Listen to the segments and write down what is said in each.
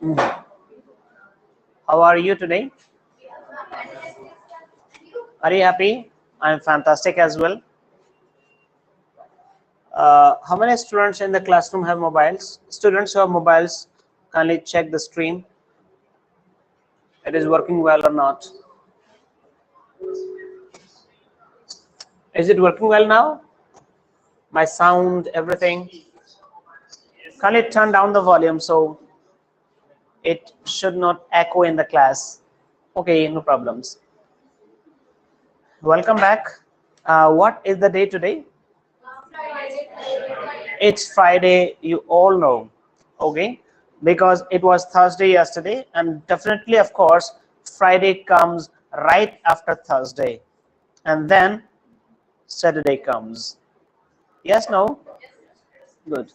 Mhm. How are you today? Are you happy? I'm fantastic as well. How many students in the classroom have mobiles? Students who have mobiles, kindly check the stream. It is working well or not? Is it working well now? My sound, everything. Kindly turn down the volume so it should not echo in the class. Okay, no problems. Welcome back. What is the day today? It's Friday, you all know, okay? Because it was Thursday yesterday, and definitely, of course, Friday comes right after Thursday, and then Saturday comes. Yes, no? Good.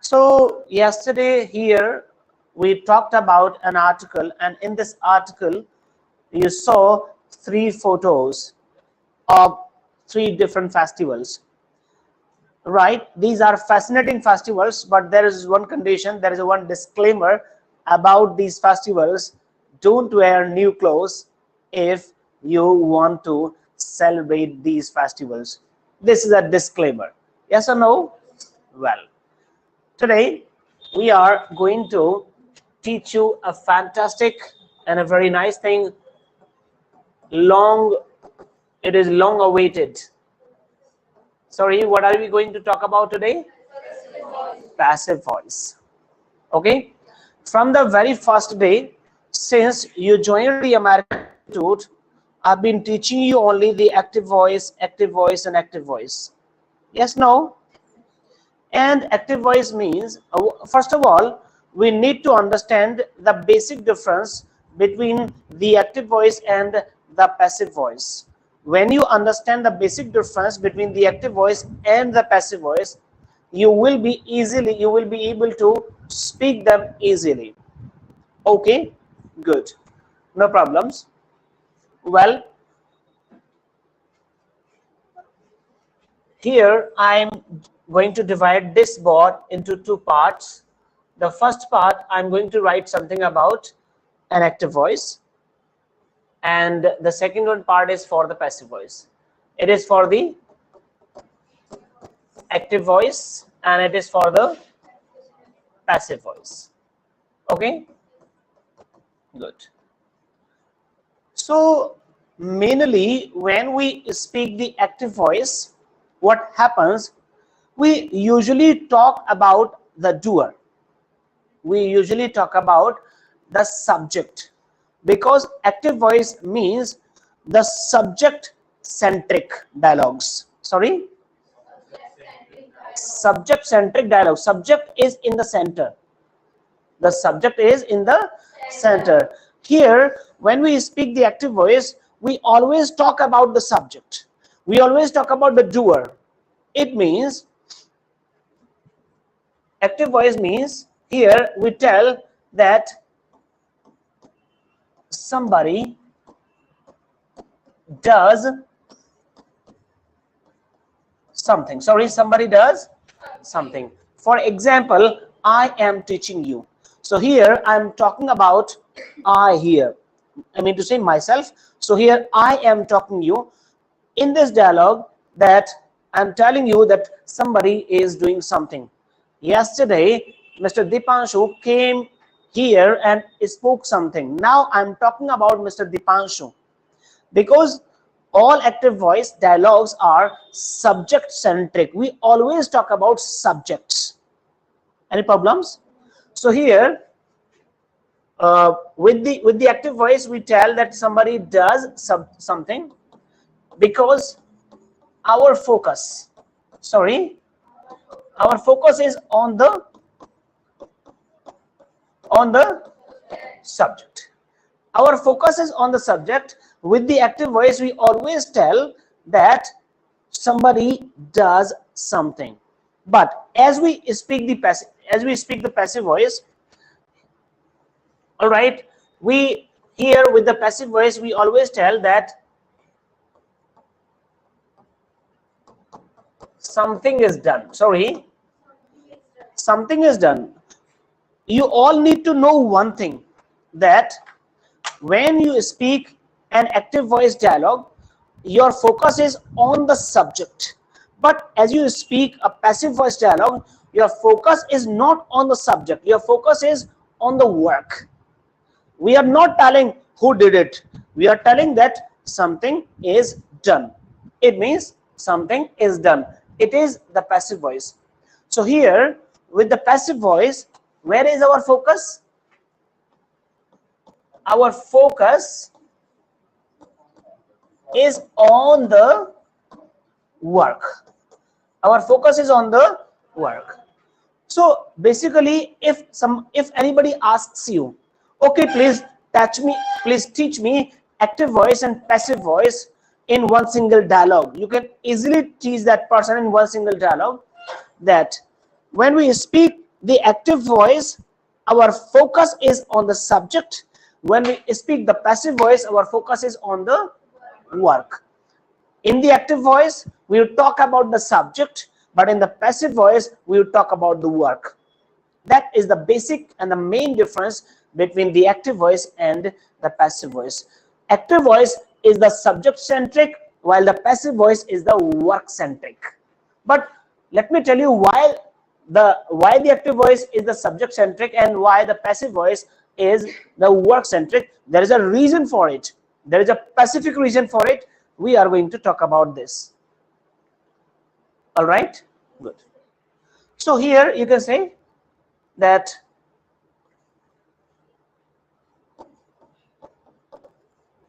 So, yesterday here, we talked about an article, and in this article, you saw 3 photos of 3 different festivals. Right, these are fascinating festivals, but there is one condition, there is one disclaimer about these festivals. Don't wear new clothes if you want to celebrate these festivals. This is a disclaimer. Yes or no? Well, today we are going to teach you a fantastic and a very nice thing. It is long awaited. Sorry, what are we going to talk about today? Passive voice. Okay, from the very first day since you joined the American Institute, I've been teaching you only the active voice, and active voice. Yes, no? And active voice means, first of all, we need to understand the basic difference between the active voice and the passive voice. When you understand the basic difference between the active voice and the passive voice, you will be able to speak them easily. Okay, good, no problems. Well, here I'm going to divide this board into 2 parts. The first part, I'm going to write something about an active voice, and the second one part is for the passive voice. It is for the active voice and it is for the passive voice. Okay, good. So mainly when we speak the active voice, what happens, we usually talk about the doer. We usually talk about the subject, because active voice means the subject centric dialogues. Sorry, subject centric dialogue. Subject is in the center. The subject is in the center. Here, when we speak the active voice, we always talk about the subject. We always talk about the doer. It means, active voice means, here we tell that somebody does something. Sorry, somebody does something. For example, I am teaching you. So here I'm talking about I here. I mean to say myself. So here I am talking you in this dialogue, that I'm telling you that somebody is doing something. Yesterday, Mr. Dipanshu came here and spoke something. Now I'm talking about Mr. Dipanshu, because all active voice dialogues are subject centric. We always talk about subjects. Any problems? So here, with the active voice, we tell that somebody does something, because our focus, sorry, our focus is on the subject. Our focus is on the subject. With the active voice, we always tell that somebody does something. But as we speak the passive voice, all right, we here with the passive voice, we always tell that something is done. Sorry, something is done. you all need to know one thing, that when you speak an active voice dialogue, your focus is on the subject. But as you speak a passive voice dialogue, your focus is not on the subject, your focus is on the work. We are not telling who did it, we are telling that something is done. It means something is done. It is the passive voice. So here with the passive voice, where is our focus? Our focus is on the work. Our focus is on the work. So basically, if anybody asks you, okay, please teach me active voice and passive voice in one single dialogue, you can easily teach that person in one single dialogue that when we speak the active voice, our focus is on the subject. When we speak the passive voice, our focus is on the work. In the active voice, we will talk about the subject, but in the passive voice, we will talk about the work. That is the basic and the main difference between the active voice and the passive voice. Active voice is the subject centric, while the passive voice is the work centric. But let me tell you why the active voice is the subject centric and why the passive voice is the work centric. There is a reason for it. There is a specific reason for it. We are going to talk about this. All right, good. So here you can say that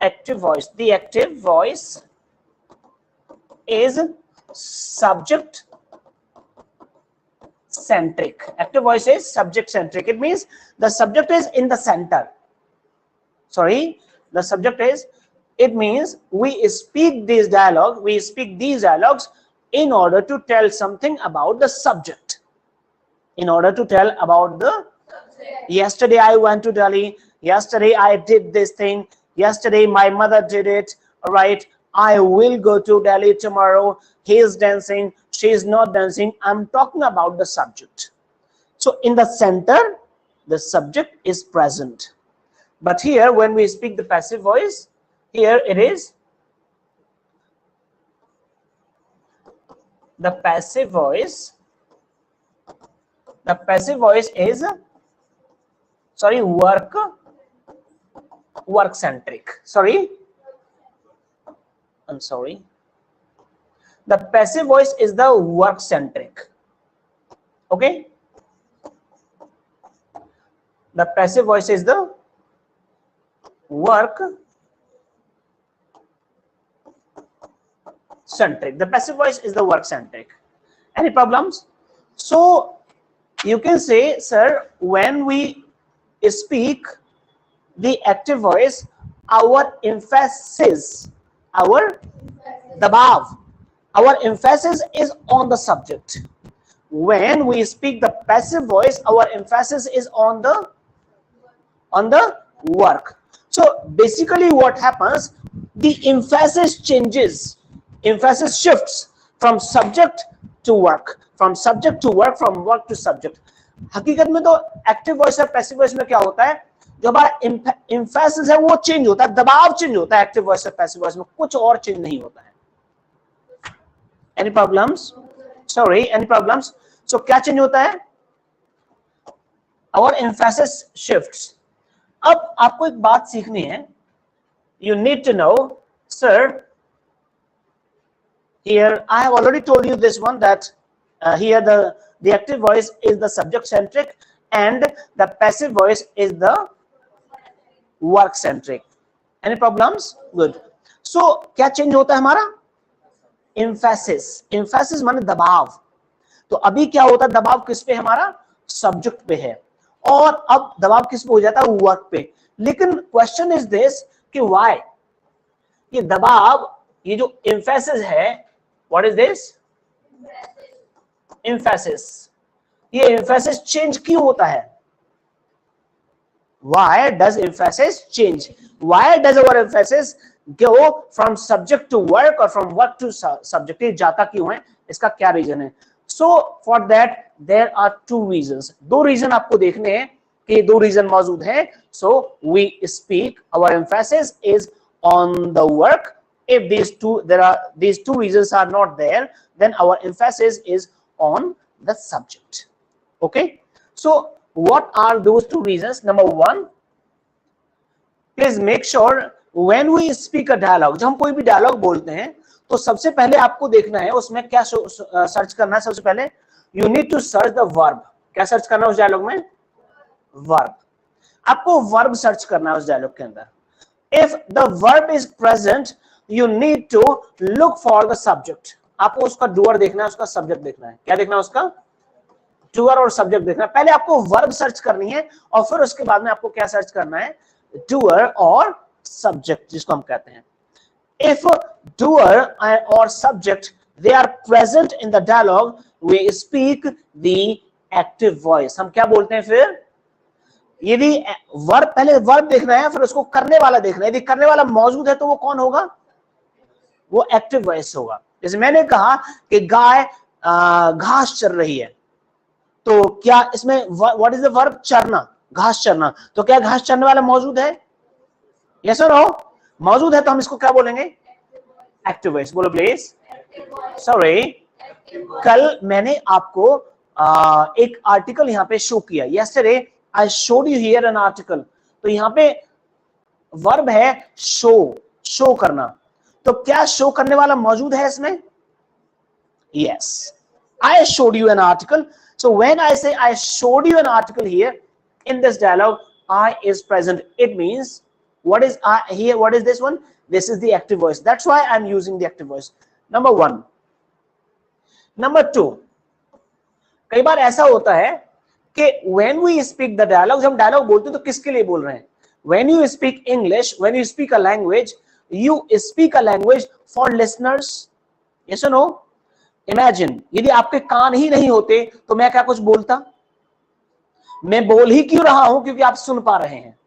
active voice, the active voice is subject centric. Active voice is subject centric. It means the subject is in the center. Sorry, the subject is, it means we speak these dialogues in order to tell something about the subject. In order to tell about the, yesterday I went to Delhi, yesterday I did this thing, yesterday my mother did it, all right, I will go to Delhi tomorrow, he is dancing, she is not dancing. I'm talking about the subject. So in the center, the subject is present. But here when we speak the passive voice, here it is the passive voice. The passive voice is, sorry, work centric. Sorry, I'm sorry. The passive voice is the work centric. Okay, the passive voice is the work centric. The passive voice is the work centric. Any problems? So you can say, sir, when we speak the active voice, our emphasis, our dabav, our emphasis is on the subject. When we speak the passive voice, our emphasis is on the work. So basically what happens, the emphasis changes, emphasis shifts from subject to work, from subject to work, from work to subject. हकीकत में तो active voice और passive voice में क्या होता है, जो हमारा emphasis है वो चेंज होता है, दबाव चेंज होता है एक्टिव वॉइस और पैसिव वॉइस में, कुछ और चेंज नहीं होता है. Any problems? Sorry, any problems? So क्या चेंज होता है? Our emphasis shifts. अब आपको एक बात सीखनी है. You need to know, sir. Here I have already told you this one, that here the active voice is the subject centric and the passive voice is the work centric. Any problems? Good. So क्या change होता है हमारा? Emphasis. Emphasis माने दबाव. तो अभी क्या होता है, दबाव किस पे हमारा? सब्जेक्ट पे है, और अब दबाव किस पे हो जाता है? वर्क पे. लेकिन क्वेश्चन इज दिस कि व्हाई ये दबाव, ये जो emphasis है, व्हाट इज दिस? emphasis. ये emphasis चेंज क्यों होता है? Why does emphasis change? Why does our emphasis go from subject to work or from work to subject? ये जाता क्यों है? इसका क्या रीजन है? So for that there are two reasons. दो रीजन आपको देखने हैं कि दो रीजन मौजूद हैं, so we speak, our emphasis is on the work. If these two reasons are not there, then our emphasis is on the subject. Okay, so what are those two reasons? Number one, please make sure when we speak a dialogue, जब हम कोई भी dialogue बोलते हैं तो सबसे पहले आपको देखना है उसमें क्या सर्च करना है. सबसे पहले you need to search the verb. क्या सर्च करना है उस dialogue में? Verb. आपको verb सर्च करना है उस dialogue के अंदर. If the verb is present, you need to look for the subject. आपको उसका doer देखना है, उसका subject देखना है. क्या देखना है उसका? doer और subject देखना है. पहले आपको verb सर्च करनी है और फिर उसके बाद में आपको क्या सर्च करना है? doer और subject, जिसको हम कहते हैं. If doer or subject they are present in the dialogue, we speak the active voice. हम क्या बोलते हैं फिर? यदि वर्ब, पहले वर्ब देखना है फिर उसको करने वाला देखना है. यदि करने वाला मौजूद है तो वो कौन होगा? वो एक्टिव वॉइस होगा. जैसे मैंने कहा कि गाय घास चर रही है, तो क्या इसमें व्हाट इज द वर्ब? चरना, घास चरना. तो क्या घास चरने वाला मौजूद है? यस और नो? मौजूद है तो हम इसको क्या बोलेंगे? Active voice. बोलो प्लीज. सॉरी, कल मैंने आपको एक आर्टिकल यहाँ पे शो किया. Yesterday I showed you here an article. तो यहाँ पे वर्ब है शो, शो करना. तो क्या शो करने वाला मौजूद है इसमें? Yes, I showed you an article. So when I say I showed you an article here in this dialogue, I is present. It means what is I here? What is this one? This is the active voice. That's why I'm using the active voice. Number one. Number two. कई बार ऐसा होता है कि when we speak the dialogue, जब हम dialogue बोलते हैं तो किसके लिए बोल रहे हैं? When you speak English, when you speak a language, you speak a language for listeners. Yes or no? Imagine, यदि आपके कान ही नहीं होते तो मैं क्या कुछ बोलता? मैं बोल ही क्यों रहा हूं? क्योंकि आप सुन पा रहे हैं.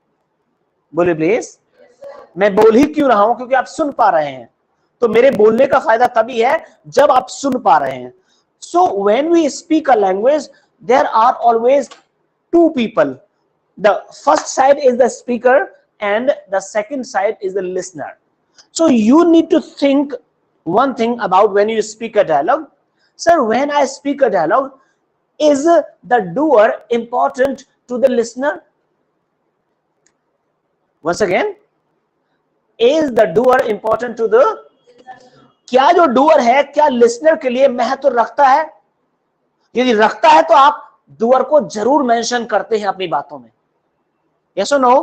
बोले प्लीज. मैं बोल ही क्यों रहा हूं? क्योंकि आप सुन पा रहे हैं. तो मेरे बोलने का फायदा तभी है जब आप सुन पा रहे हैं. So when we speak a language, there are always two people. The first side is the speaker and the second side is the listener. So you need to think one thing about when you speak a dialogue. Sir, when I speak a dialogue, is the doer important to the listener? Once again, is the doer important to the? क्या जो doer है क्या listener के लिए महत्व रखता है? यदि रखता है तो आप doer को जरूर मेंशन करते हैं अपनी बातों में. Yes or no?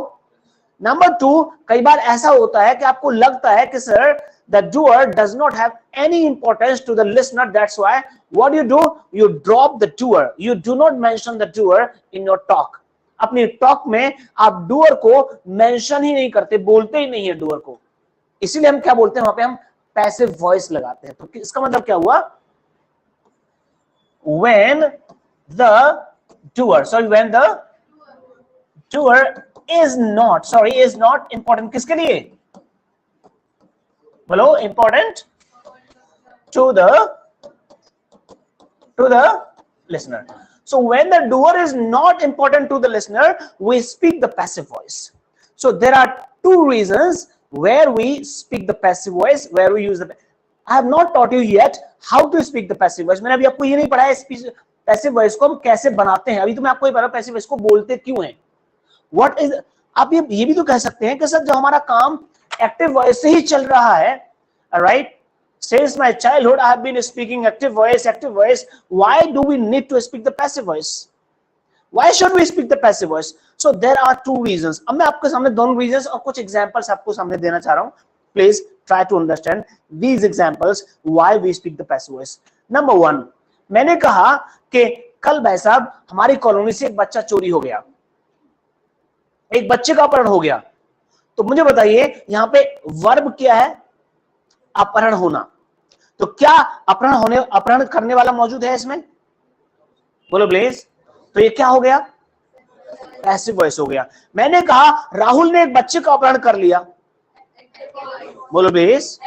Number two, कई बार ऐसा होता है कि आपको लगता है कि sir the doer does not have any importance to the listener. That's why what you do, you drop the doer. You do not mention the doer in your talk. अपनी टॉक में आप doer को mention ही नहीं करते, बोलते ही नहीं है doer को. इसीलिए हम क्या बोलते हैं वहां पे? हम पैसिव वॉइस लगाते हैं. तो इसका मतलब क्या हुआ? when the doer is not important. किसके लिए? बोलो. important to the listener. So when the doer is not important to the listener, we speak the passive voice. So there are two reasons where we speak the passive voice, where we use the. I have not taught you yet how to speak the passive voice. मैंने अभी आपको ये नहीं पढ़ाया passive voice को हम कैसे बनाते हैं. अभी तो मैं आपको ये बता रहा हूं पैसिव वॉइस को बोलते क्यों हैं. What is, आप ये भी तो कह सकते हैं कि सर जो हमारा काम एक्टिव वॉइस से ही चल रहा है, right? Since my childhood I have been speaking active voice. Why do we need to speak the passive voice? Why should we speak the passive voice? So there are two reasons. अब मैं आपके सामने दोनों reasons और कुछ examples आपको सामने देना चाह रहा हूं. Please try to understand these examples why we speak the passive voice. Number one, मैंने कहा कि कल भाई साहब हमारी कॉलोनी से एक बच्चा चोरी हो गया, एक बच्चे का अपहरण हो गया. तो मुझे बताइए यहां पे वर्ब क्या है? अपहरण होना. तो क्या अपहरण करने वाला मौजूद है इसमें? बोलो प्लीज. तो ये क्या हो गया? पैसिव वॉइस हो गया. मैंने कहा राहुल ने एक बच्चे का अपहरण कर लिया. बोलो प्लीज.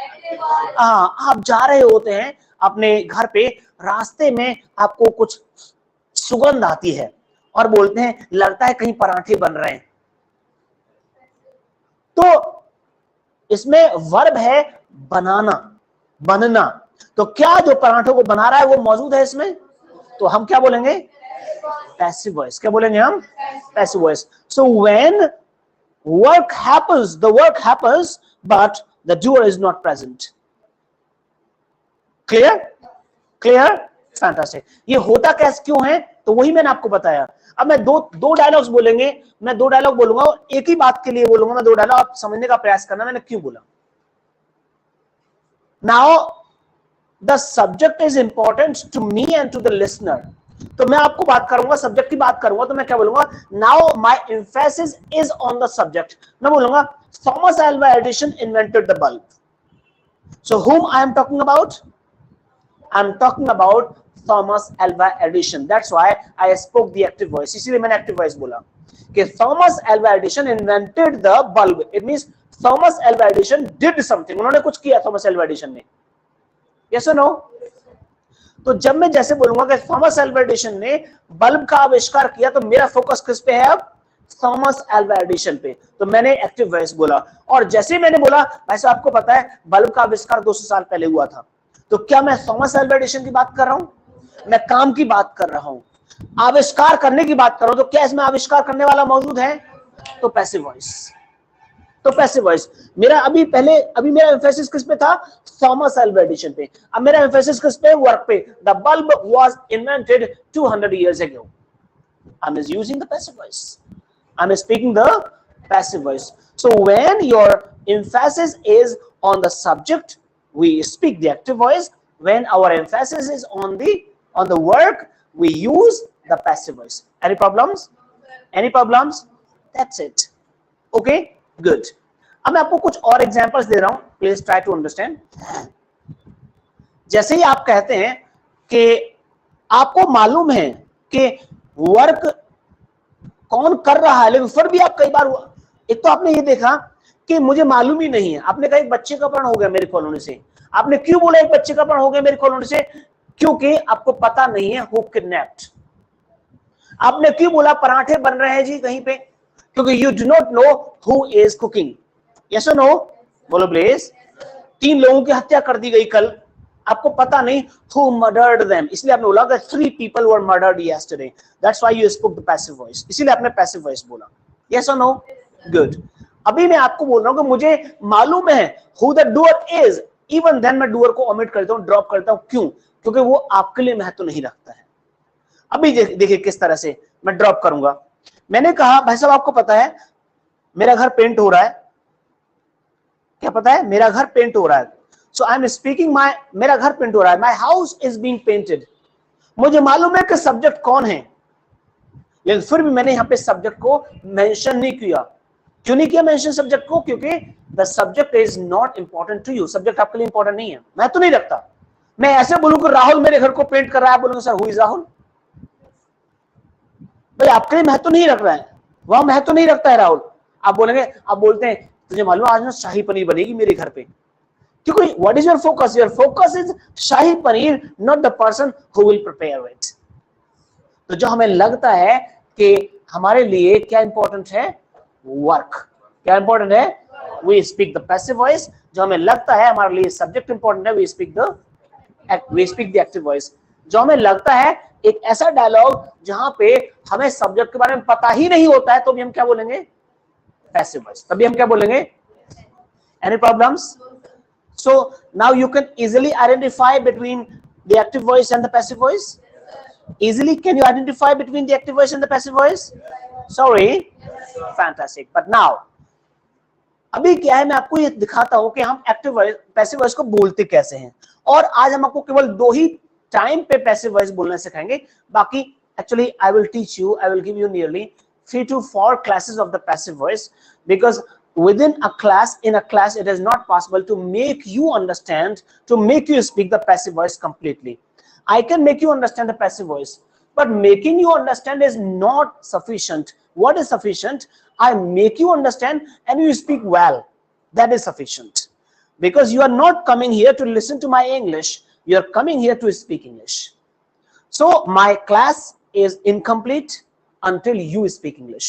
आप जा रहे होते हैं अपने घर पे, रास्ते में आपको कुछ सुगंध आती है और बोलते हैं लगता है कहीं पराठे बन रहे हैं, तो इसमें वर्ब है बनाना, बनना। तो क्या जो पराठों को बना रहा है वो मौजूद है इसमें, तो हम क्या बोलेंगे, पैसिव वॉइस। क्या बोलेंगे हम, passive voice. So when work happens, the work happens but the doer is not present. clear clear fantastic. ये होता कैसे क्यों है, तो वही मैंने आपको बताया। अब मैं दो डायलॉग्स बोलेंगे, मैं दो डायलॉग बोलूंगा और एक ही बात के लिए बोलूंगा मैं दो डायलॉग, आप समझने का प्रयास करना मैंने क्यों बोला। Now the subject is important to me and to the listener. तो मैं आपको बात करूंगा, सब्जेक्ट की बात करूंगा, तो मैं क्या बोलूंगा, now my emphasis is on the subject. मैं बोलूंगा Thomas Alva Edison invented the bulb. So whom I am talking about? I am talking about Thomas Alva Edison. That's why I spoke the active voice. इसीलिए मैंने active voice बोला कि Thomas Alva Edison invented the bulb. It means Thomas Alva Edison did something. उन्होंने कुछ किया Thomas Alva Edison ने। Yes or no? तो जब मैं जैसे बोलूंगा कि थॉमस अल्वा एडिसन ने बल्ब का आविष्कार किया, तो मेरा फोकस किस पे है अब, थॉमस अल्वा एडिसन पे। तो मैंने एक्टिव वॉइस बोला, और जैसे मैंने बोला भाई साहब आपको पता है बल्ब का आविष्कार 200 साल पहले हुआ था, तो क्या मैं थॉमस अल्वा एडिसन की बात कर रहा हूं, मैं काम की बात कर रहा हूं, आविष्कार करने की बात कर रहा हूं। तो क्या इसमें आविष्कार करने वाला मौजूद है, तो पैसिव वॉइस। तो पैसिव वॉइस मेरा अभी मेरा एम्फेसिस किस पे था, थॉमस अल्वा एडिसन पे। अब मेरा एम्फेसिस किस पे, वर्क पे। The bulb was invented 200 years ago. I am using the passive voice. I am speaking the passive voice. So when your emphasis is on the subject, we speak the active voice. When our emphasis is on the work, we use the passive voice. Any problems? Any problems? That's it. Okay? Good. अब मैं आपको कुछ और examples दे रहा हूं, please try to understand. जैसे ही आप कहते हैं कि आपको मालूम है कि वर्क कौन कर रहा है, लेकिन फिर भी आप कई बार, एक तो आपने ये देखा कि मुझे मालूम ही नहीं है, आपने कहा एक बच्चे का अपहरण हो गया मेरे कॉलोनी से। आपने क्यों बोला एक बच्चे का अपहरण हो गया मेरे कॉलोनी से, क्योंकि आपको पता नहीं है हु किडनैप्ड। आपने क्यों बोला पराठे बन रहे हैं जी कहीं पे, क्योंकि you do not know who is cooking. Yes और नो, बोलो प्लीज। 3 लोगों की हत्या कर दी गई कल, आपको पता नहीं who murdered them, इसलिए आपने बोला कि 3 people were murdered yesterday. That's why you spoke the passive voice, इसीलिए आपने passive voice बोला। Yes or no? Good. अभी मैं आपको बोल रहा हूं कि मुझे मालूम है who the doer is, even then मैं doer को omit करता हूं, ड्रॉप करता हूं। क्यों? क्योंकि वो आपके लिए महत्व नहीं रखता है। अभी देखिए किस तरह से मैं ड्रॉप करूंगा। मैंने कहा भाई साहब आपको पता है मेरा घर पेंट हो रहा है, क्या पता है, मेरा घर पेंट हो रहा है। सो आई एम स्पीकिंग मेरा घर पेंट हो रहा है, my house is being painted. मुझे मालूम है कि सब्जेक्ट कौन है, लेकिन फिर भी मैंने यहां पे सब्जेक्ट को मेंशन नहीं किया। क्यों नहीं किया मेंशन सब्जेक्ट को, क्योंकि the subject is not important to you. Subject आपके लिए इंपॉर्टेंट नहीं है, मैं तो नहीं रखता। मैं ऐसे बोलूं कि राहुल मेरे घर को पेंट कर रहा है, बोलूंगा सर हु इज राहुल, भाई आपके लिए महत्व नहीं रख रहा है, वहां महत्व नहीं रखता है राहुल। आप बोलेंगे, आप बोलते हैं तुझे मालूम आज ना शाही पनीर बनेगी मेरे घर पे, क्योंकि what is your focus, your focus is shahi paneer, not the person who will prepare it. तो जो हमें लगता है कि हमारे लिए क्या इंपॉर्टेंट है, वर्क। क्या इंपॉर्टेंट है, we speak the passive voice. जो हमें लगता है हमारे लिए सब्जेक्ट इंपॉर्टेंट है, we speak the active voice. जो हमें लगता है एक ऐसा डायलॉग जहां पे हमें सब्जेक्ट के बारे में पता ही नहीं होता है, तो भी हम क्या बोलेंगे, पैसिव वॉइस। तभी हम क्या बोलेंगे, any problems? So now you can easily identify between the active voice and the passive voice. Easily, can you identify between the active voice and the passive voice? Sorry, fantastic. But now, अभी क्या है, मैं आपको ये दिखाता हूं कि हम एक्टिव वॉइस पैसिव वॉइस को बोलते कैसे हैं। और आज हम आपको केवल 2 ही टाइम पे पैसिव वॉइस बोलना सिखाएंगे। बाकी actually I will teach you, I will give you nearly 3 to 4 classes of the passive voice, because within a class, in a class, it is not possible to make you understand, to make you speak the passive voice completely. I can make you understand the passive voice, but making you understand is not sufficient. What is sufficient? I make you understand and you speak well. That is sufficient. Because you are not coming here to listen to my English, you are coming here to speak English. So my class is incomplete until you speak English.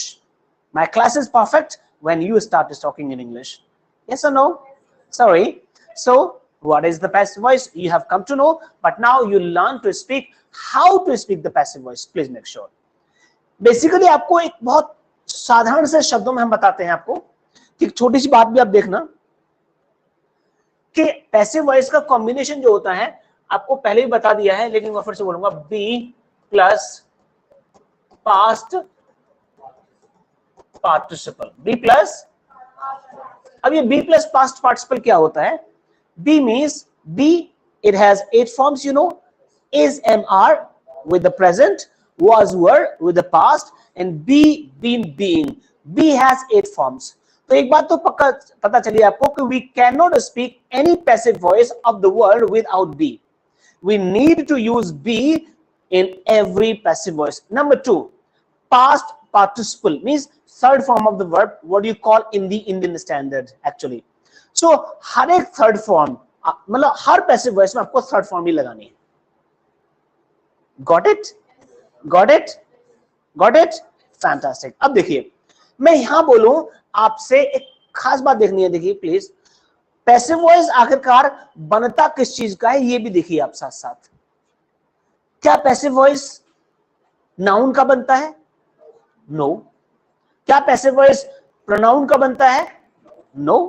My class is perfect when you start talking in English. Yes or no? Sorry. So what is the passive voice? You have come to know, but now you learn to speak how to speak the passive voice. Please make sure. Basically आपको एक बहुत साधारण से शब्दों में हम बताते हैं आपको कि छोटी सी बात भी आप देखना कि पैसिव वॉइस का कॉम्बिनेशन जो होता है आपको पहले ही बता दिया है, लेकिन मैं फिर से बोलूंगा be plus past participle. Be plus, अब ये बी प्लस पास्ट पार्टिसिपल क्या होता है? Be means be it has 8 forms, you know, is, am, are with the present, was, were with the past, and be, been, being. B has 8 forms. तो एक बात तो पक्का पता चली आपको कि we cannot speak any passive voice of the world without be. We need to use be in every passive voice. Number 2, past participle means third form of the verb. What do you call in the Indian standard actually? So हर एक third form, मतलब हर passive voice में आपको third form ही लगानी है. Got it? Got it? Got it? Fantastic. अब देखिए, मैं यहां बोलूं आपसे एक खास बात देखनी है. देखिए प्लीज, पैसिव वॉइस आखिरकार बनता किस चीज का है ये भी देखिए आप साथ साथ. क्या पैसिव वॉइस नाउन का बनता है? नो. क्या पैसिव वॉइस प्रोनाउन का बनता है? नो.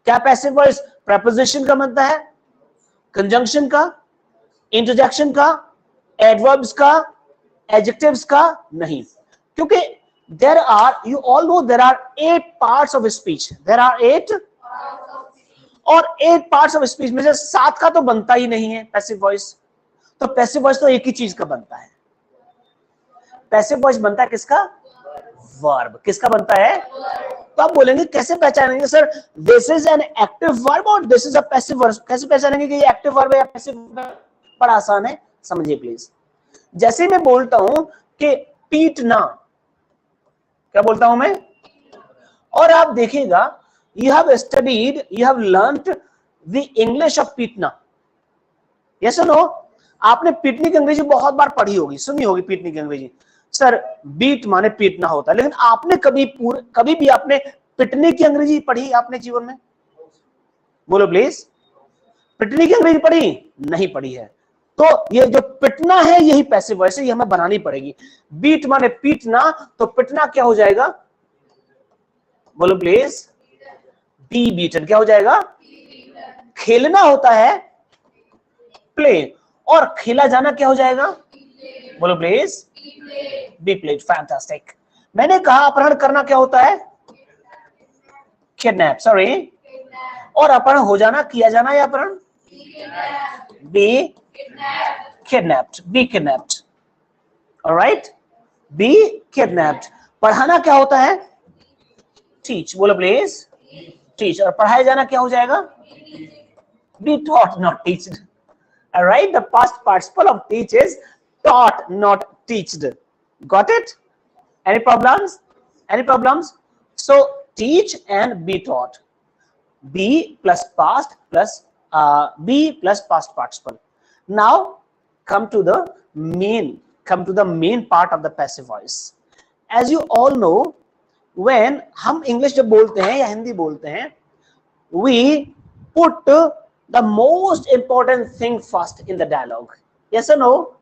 क्या पैसिव वॉइस प्रेपोजिशन का बनता है? कंजंक्शन का, इंटरजेक्शन का, एडवर्ब्स का, एडजेक्टिव्स का? नहीं. क्योंकि there are, you all know there are 8 parts of speech. There are 8 और 8 parts of speech में से 7 का तो बनता ही नहीं है पैसिव वॉइस. तो पैसिव वॉइस तो एक ही चीज का बनता है. पैसिव वॉइस बनता है किसका? वर्ब. किसका बनता है? तो आप बोलेंगे कैसे पहचानेंगे sir this is an active verb और this is a passive verb? कैसे पहचानेंगे कि ये एक्टिव वर्ब है या पैसिव वर्ब? बड़ा आसान है, समझिए प्लीज. जैसे मैं बोलता हूं कि पीटना, क्या बोलता हूं मैं? और आप देखिएगा you have studied, you have learnt the English of पीटना. yes or no? आपने पीटने की अंग्रेजी बहुत बार पढ़ी होगी, सुनी होगी पीटने की अंग्रेजी. सर बीट माने पीटना होता है, लेकिन आपने कभी भी आपने पिटने की अंग्रेजी पढ़ी आपने जीवन में? बोलो प्लीज. पिटने की अंग्रेजी पढ़ी? नहीं पढ़ी है. तो ये जो पिटना है यही पैसिव वॉइस है, ये हमें बनानी पड़ेगी. बीट माने पीटना, तो पिटना क्या हो जाएगा? बोलो प्लीज. B beaten. क्या हो जाएगा? खेलना होता है प्ले, और खेला जाना क्या हो जाएगा? बोलो प्लीज. Be played. फैंटास्टिक. मैंने कहा अपहरण करना क्या होता है? किडनैप. सॉरी. और अपहरण हो जाना, किया जाना या अपहरण? Be kidnapped. Be kidnapped. All right? Be kidnapped. पढ़ाना क्या होता है? Teach. बोलो please. Teach. और पढ़ाया जाना क्या हो जाएगा? Be taught, not teached. All right? The past participle of teach is taught, not teached. Got it? Any problems? Any problems? So teach and be taught. Be plus past plus be plus past participle. Now come to the main part of the passive voice. As you all know, when हम English जब बोलते हैं या हिंदी बोलते हैं, we put the most important thing first in the dialogue. Yes or no?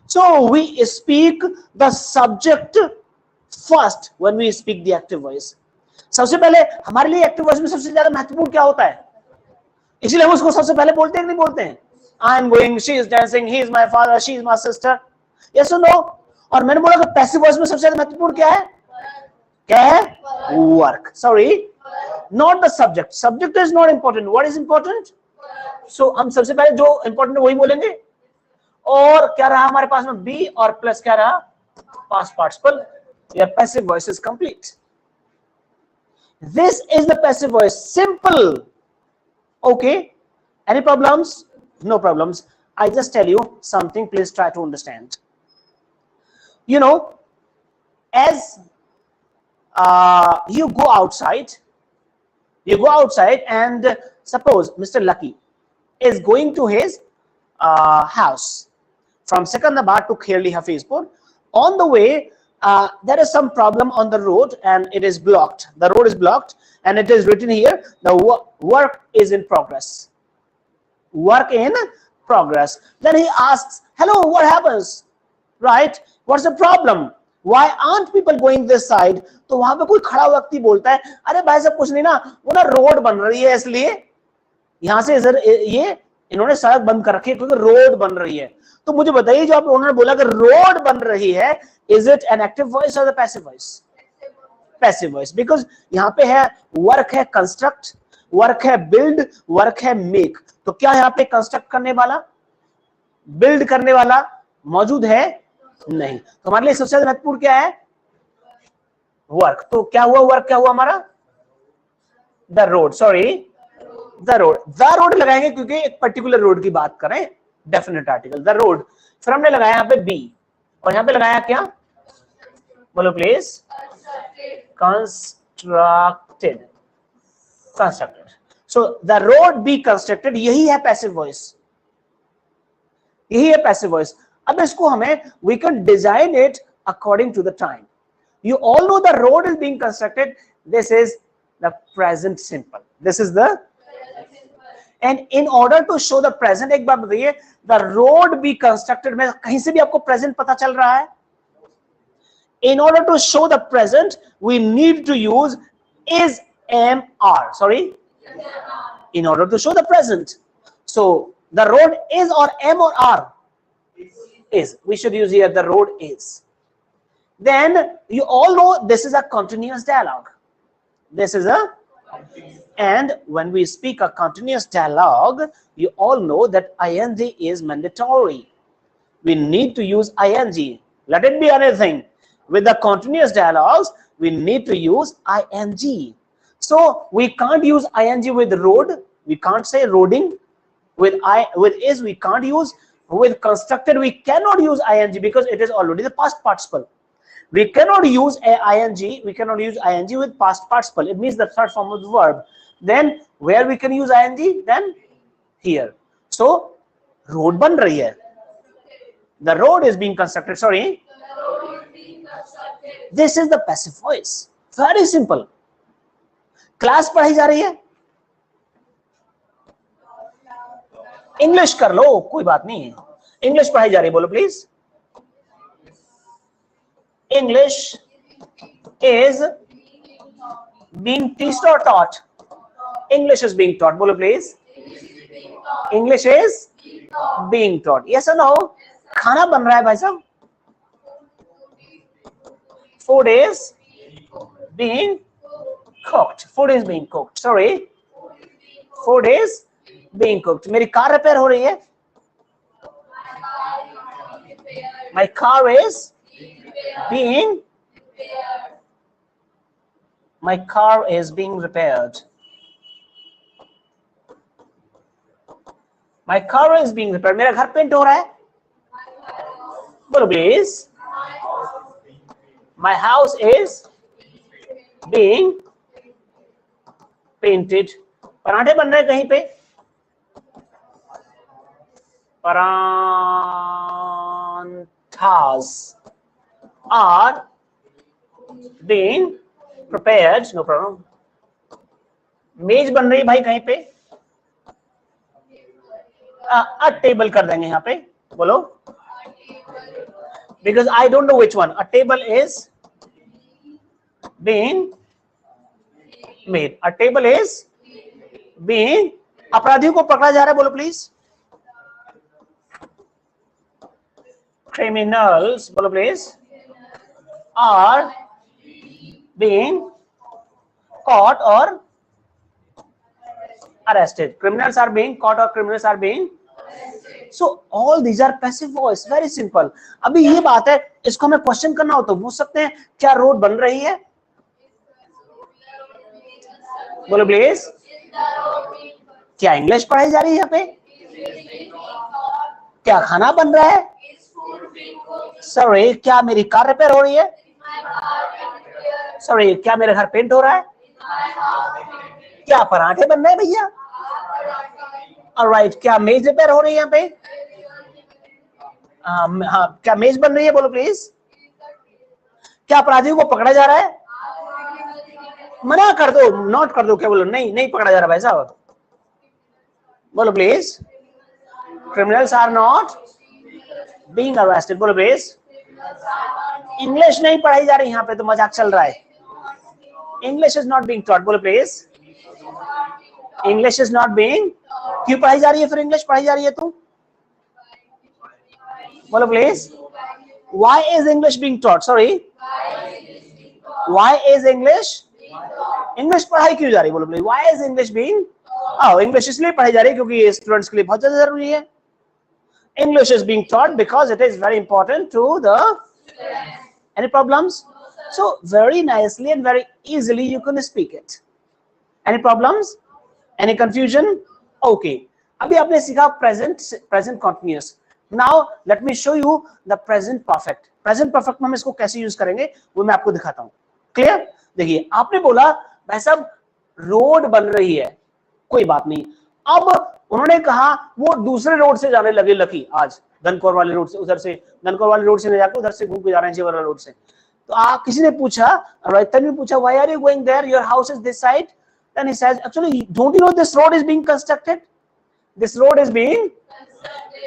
So we speak the subject first when we speak the active voice. सबसे पहले हमारे लिए एक्टिव वॉइस में सबसे ज्यादा महत्वपूर्ण क्या होता है? इसलिए हम उसको सबसे पहले बोलते हैं कि नहीं बोलते हैं? I am going, she is dancing, he is my father, she is my sister. Yes or no? और मैंने बोला कि पैसिव वॉइस में सबसे ज्यादा महत्वपूर्ण क्या है? क्या है? Verb. Sorry, not the subject. Subject is not important. What is important? So हम सबसे पहले जो इंपॉर्टेंट है वही बोलेंगे. और क्या रहा हमारे पास में? बी और प्लस क्या रहा? Past participle. Your passive voice is complete. This is the passive voice. Simple. Okay. Any problems? No problems. I just tell you something. Please try to understand. You know, as you go outside and suppose Mr. Lucky is going to his house from Secunderabad to Khairli Hafizpur. On the way, there is some problem on the road and it is blocked. The road is blocked and it is written here, the work is in progress. Work in progress. Then he asks, hello, what happens? Right? What's the problem? Why aren't people going this side? तो वहां पे कोई खड़ा व्यक्ति बोलता है, अरे भाई साहब कुछ नहीं ना, वो ना रोड बन रही है इसलिए यहां से इधर ये इन्होंने सड़क बंद कर रखी है क्योंकि रोड बन रही है. तो मुझे बताइए, जो आप उन्होंने बोला कि रोड बन रही है, is it an active voice और the passive voice? Passive voice, because यहां पे है वर्क है कंस्ट्रक्ट, वर्क है बिल्ड, वर्क है मेक. तो क्या यहां पे कंस्ट्रक्ट करने वाला, बिल्ड करने वाला मौजूद है? नहीं. तो हमारे लिए सबसे ज्यादा महत्वपूर्ण क्या है? वर्क. तो क्या हुआ, वर्क क्या हुआ हमारा? The road. Sorry, the road. The road लगाएंगे क्योंकि एक पर्टिकुलर रोड की बात करें, डेफिनेट आर्टिकल द रोड. फिर हमने लगाया यहाँ पे बी और यहाँ पे लगाया क्या? बोलो please. Constructed. Constructed. So the road be constructed, यही है पैसिव वॉइस, यही है पैसिव वॉइस. अब इसको हमें we can design it according to the time. You all know the road is being constructed. This is the present simple. This is the, and in order to show the present, एक बात बताइए, the road be constructed में कहीं से भी आपको present पता चल रहा है? In order to show the present, we need to use is, am, are. Sorry? In order to show the present. So the road is or am or are? Is. We should use here the road is. Then you all know this is a continuous dialogue. This is a, and when we speak a continuous dialogue, you all know that ing is mandatory. We need to use ing. Let it be anything. With the continuous dialogues, we need to use ing. So we can't use ing with road. We can't say roading. With is we can't use. With constructed we cannot use ing because it is already the past participle. We cannot use ing. We cannot use ing with past participle. It means the third form of the verb. Then where we can use ing? Then here. So road ban rahi hai. The road is being constructed. Sorry. This is the passive voice. Very simple. Class पढ़ाई जा रही है. English कर लो, कोई बात नहीं. English पढ़ाई जा रही है, बोलो please. English is being taught or taught? English is being taught. Bolo please. English is being taught. Yes or no? खाना बन रहा है भाई साहब. Food is being cooked. Food is being cooked. Sorry. Food is being cooked. मेरी car repair हो रही है. My car is being, my car is being repaired. My car is being repaired. मेरा घर पेंट हो रहा है. बोलो please. My house is being painted. पराठे बन रहे हैं कहीं पे. Paranthas are being prepared. No problem. मेज बन रही है भाई कहीं पे. A table कर देंगे यहाँ पे. बोलो. Because I don't know which one. A table is being made. A table is being. अपराधियों को पकड़ा जा रहा है. बोलो please. Criminals, बोलो please, are being caught or arrested. Criminals are being caught or criminals are being. So all these are passive voice. Very simple. अभी ये बात है, इसको हमें क्वेश्चन करना हो तो पूछ सकते हैं, क्या रोड बन रही है? बोलो प्लीज. क्या इंग्लिश पढ़ाई जा रही है यहाँ पे? क्या खाना बन रहा है? सॉरी, क्या मेरी कार रिपेयर हो रही है? सॉरी, क्या मेरा घर पेंट हो रहा है? क्या पराठे बन रहे हैं भैया? ऑलराइट, क्या मेज रिपेयर हो रही है यहाँ पे? हाँ, क्या मेज बन रही है? बोलो प्लीज. क्या अपराधियों को पकड़ा जा रहा है? मना कर दो, नोट कर दो, क्या बोलो? नहीं, नहीं पकड़ा जा रहा भाई साहब, बोलो please. Criminals are not being arrested, बोलो प्लीज। इंग्लिश नहीं पढ़ाई जा रही यहाँ पे, तो मजाक चल रहा है। English is not being taught, बोलो please. English is not being, क्यों पढ़ाई जा रही है फिर? इंग्लिश पढ़ाई जा रही है तो बोलो please. Why is English being taught? Sorry. Why is English? English पढ़ाई क्यों जा रही है? बोलो please. Why is English being? English इसलिए पढ़ाई जा रही है क्योंकि ये स्टूडेंट्स के लिए बहुत ज्यादा जरूरी है। English is being taught because it is very important to the. Any problems? So very nicely and very easily you can speak it. Any problems? Any confusion? Okay. अभी आपने सीखा present continuous. Now let me show you the present perfect. Present perfect में हम इसको कैसे use करेंगे वो मैं आपको दिखाता हूं। क्लियर? देखिए, आपने बोला भाई साहब रोड बन रही है, कोई बात नहीं। अब उन्होंने कहा वो दूसरे रोड से जाने लगे, लकी आज धनकौर वाले रोड से, उधर से धनकौर वाले रोड से नहीं जाकर उधर से घूम के जा रहे हैं जेवर रोड से। तो आप किसी ने पूछा, रोहितन ने पूछा, why are you going there? Your house is this side. Then he says, actually, don't you know this road is being constructed? This road is being.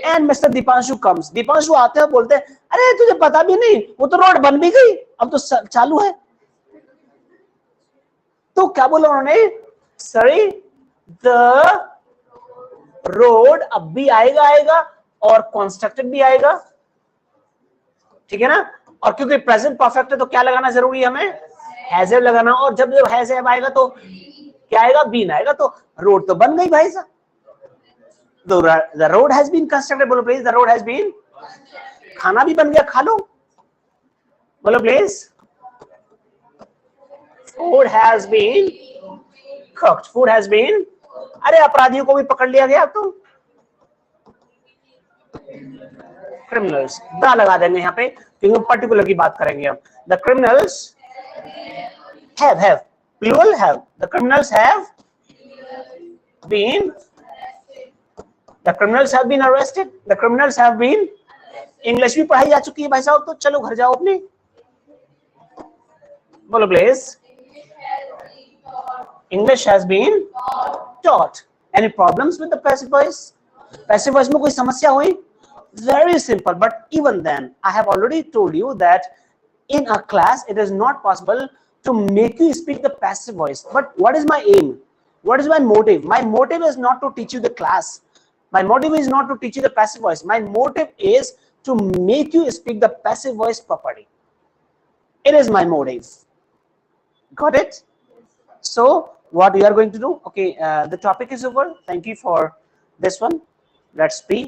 And Mr. Deepanshu comes. Deepanshu आते हैं, बोलते हैं, अरे तुझे पता भी नहीं, वो तो रोड बन भी गई, अब तो चालू है। तो क्या बोला उन्होंने? सॉरी, द रोड अब भी आएगा और कंस्ट्रक्टेड भी आएगा, ठीक है ना? और क्योंकि प्रेजेंट परफेक्ट है तो क्या लगाना जरूरी है हमें? हैज हैव लगाना। और जब हैज हैव आएगा तो क्या आएगा? बीन आएगा। तो रोड तो बन गई भाई साहब। The road has been constructed, बोलो please. The road has been, खाना भी बन गया, खा लो, बोलो please. Food has been cooked. Food has been. अरे अपराधियों को भी पकड़ लिया गया तुम। क्रिमिनल्स दा लगा देंगे यहाँ पे क्योंकि पर्टिकुलर की बात करेंगे हम। The criminals have plural have. The criminals have been. The criminals have been arrested. The criminals have been. English भी पढ़ाई जा चुकी है भाई साहब, तो चलो घर जाओ अपने, बोलो please. English has been taught. Any problems with the passive voice? Passive voice में कोई समस्या हुई? Very simple, but even then, I have already told you that in a class it is not possible to make you speak the passive voice. But what is my aim? What is my motive? My motive is not to teach you the class. My motive is not to teach you the passive voice. My motive is to make you speak the passive voice properly. It is my motive. Got it? So what we are going to do? Okay, the topic is over. Thank you for this one. Let's be.